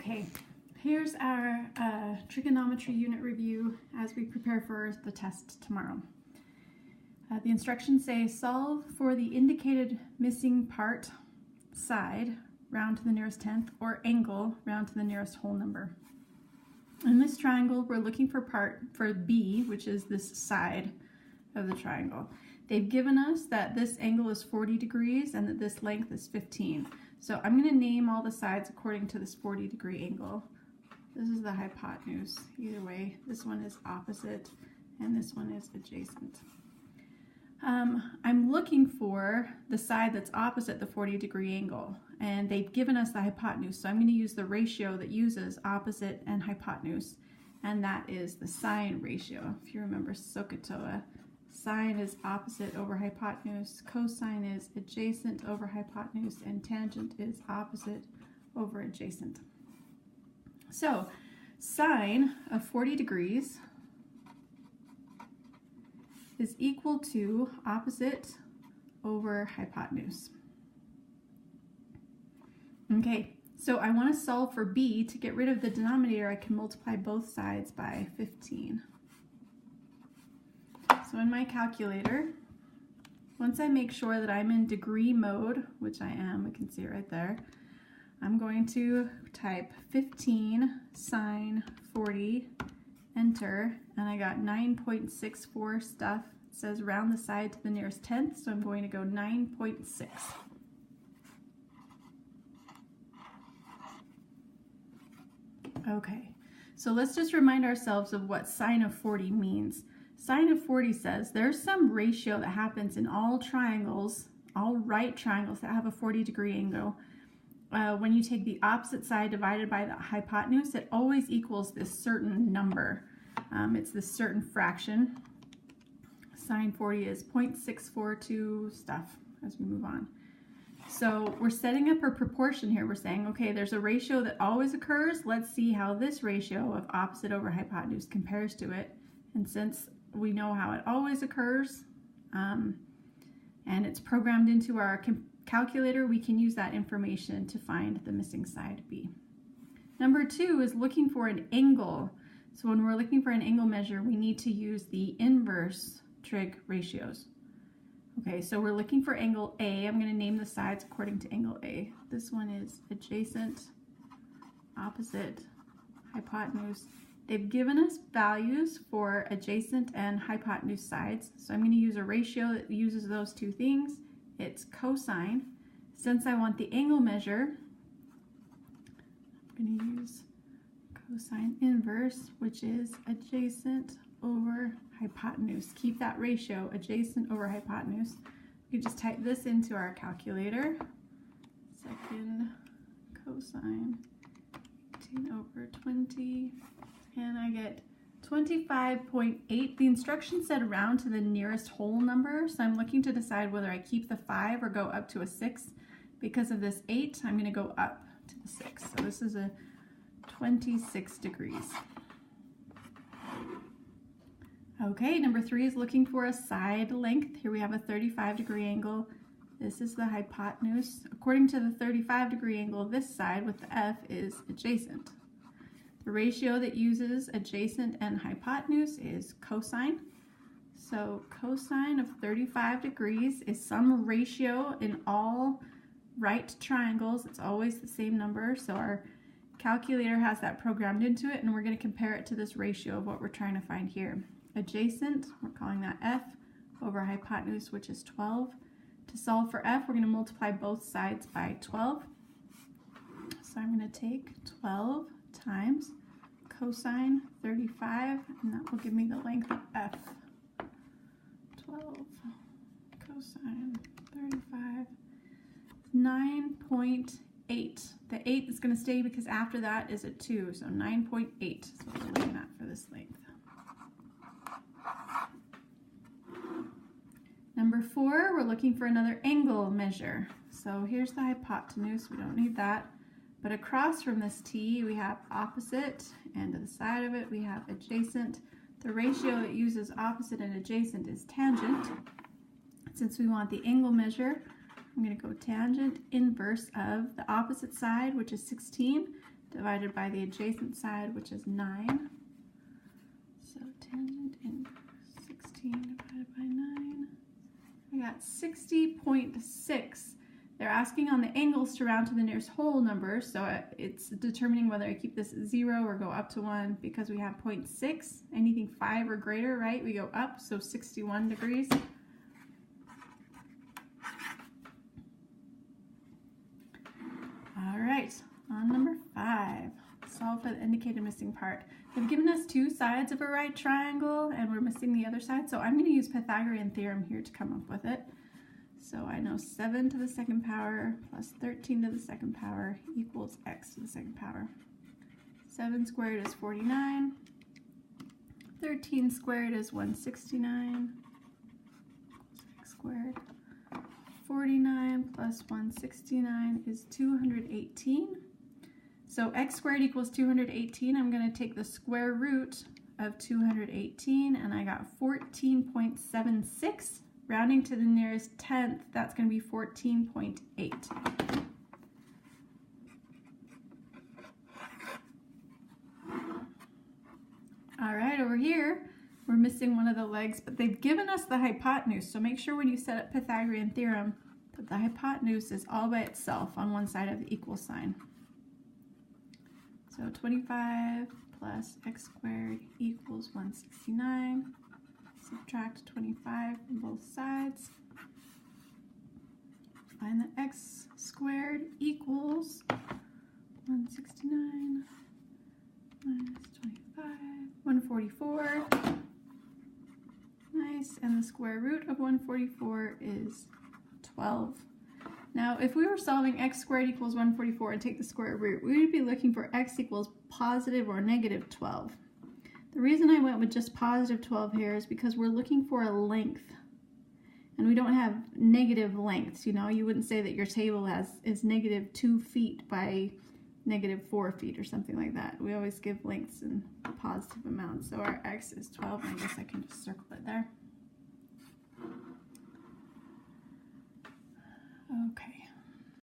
Okay, here's our trigonometry unit review as we prepare for the test tomorrow. The instructions say solve for the indicated missing part, side, round to the nearest tenth, or angle, round to the nearest whole number. In this triangle, we're looking for B, which is this side of the triangle. They've given us that this angle is 40 degrees and that this length is 15. So I'm going to name all the sides according to this 40-degree angle. This is the hypotenuse. Either way, this one is opposite and this one is adjacent. I'm looking for the side that's opposite the 40-degree angle, and they've given us the hypotenuse, so I'm going to use the ratio that uses opposite and hypotenuse, and that is the sine ratio. If you remember SOHCAHTOA, sine is opposite over hypotenuse, cosine is adjacent over hypotenuse, and tangent is opposite over adjacent. So sine of 40 degrees is equal to opposite over hypotenuse. Okay, so I want to solve for b. To get rid of the denominator, I can multiply both sides by 15. So in my calculator, once I make sure that I'm in degree mode, which I am, we can see it right there, I'm going to type 15 sine 40, enter, and I got 9.64 stuff. It says round the side to the nearest tenth, so I'm going to go 9.6. Okay, so let's just remind ourselves of what sine of 40 means. Sine of 40 says there's some ratio that happens in all triangles, all right triangles that have a 40-degree angle. When you take the opposite side divided by the hypotenuse, it always equals this certain number. It's this certain fraction. Sine 40 is 0.642 stuff as we move on. So we're setting up a proportion here. We're saying, okay, there's a ratio that always occurs. Let's see how this ratio of opposite over hypotenuse compares to it. And since we know how it always occurs, and it's programmed into our calculator, we can use that information to find the missing side b. Number 2 is looking for an angle. So when we're looking for an angle measure, we need to use the inverse trig ratios. Okay, so we're looking for angle A. I'm going to name the sides according to angle A. This one is adjacent, opposite, hypotenuse. They've given us values for adjacent and hypotenuse sides, so I'm going to use a ratio that uses those two things. It's cosine. Since I want the angle measure, I'm going to use cosine inverse, which is adjacent over hypotenuse. Keep that ratio, adjacent over hypotenuse. You just type this into our calculator. Second cosine 18 over 20, and I get 25.8. The instruction said round to the nearest whole number, so I'm looking to decide whether I keep the 5 or go up to a 6. Because of this 8, I'm going to go up to the 6. So this is a 26 degrees. Okay, number 3 is looking for a side length. Here we have a 35-degree angle. This is the hypotenuse. According to the 35-degree angle, this side with the F is adjacent. The ratio that uses adjacent and hypotenuse is cosine. So cosine of 35 degrees is some ratio in all right triangles. It's always the same number. So our calculator has that programmed into it, and we're going to compare it to this ratio of what we're trying to find here. Adjacent, we're calling that F, over hypotenuse, which is 12. To solve for F, we're going to multiply both sides by 12. So I'm going to take 12 times cosine 35, and that will give me the length of F. 12 cosine 35, 9.8. The 8 is going to stay because after that is a 2, so 9.8 is what we're looking at for this length. Number 4, we're looking for another angle measure. So here's the hypotenuse, we don't need that. But across from this T, we have opposite, and to the side of it, we have adjacent. The ratio that uses opposite and adjacent is tangent. Since we want the angle measure, I'm going to go tangent inverse of the opposite side, which is 16, divided by the adjacent side, which is 9. So tangent in 16 divided by 9. I got 60.6. They're asking on the angles to round to the nearest whole number, so it's determining whether I keep this at 0 or go up to 1 because we have 0.6. Anything 5 or greater, right? We go up, so 61 degrees. All right, on number 5, solve for the indicated missing part. They've given us two sides of a right triangle and we're missing the other side, so I'm going to use Pythagorean theorem here to come up with it. So I know 7 to the second power plus 13 to the second power equals x to the second power. 7 squared is 49. 13 squared is 169. X squared. 49 plus 169 is 218. So x squared equals 218. I'm going to take the square root of 218 and I got 14.76. Rounding to the nearest tenth, that's going to be 14.8. All right, over here, we're missing one of the legs, but they've given us the hypotenuse. So make sure when you set up Pythagorean theorem that the hypotenuse is all by itself on one side of the equal sign. So 25 plus x squared equals 169. Subtract 25 from both sides. Find that x squared equals 169 minus 25, 144. Nice, and the square root of 144 is 12. Now, if we were solving x squared equals 144 and take the square root, we would be looking for x equals positive or negative 12. The reason I went with just positive 12 here is because we're looking for a length. And we don't have negative lengths, you know. You wouldn't say that your table is negative 2 feet by negative 4 feet or something like that. We always give lengths in positive amounts. So our x is 12, and I guess I can just circle it there. Okay.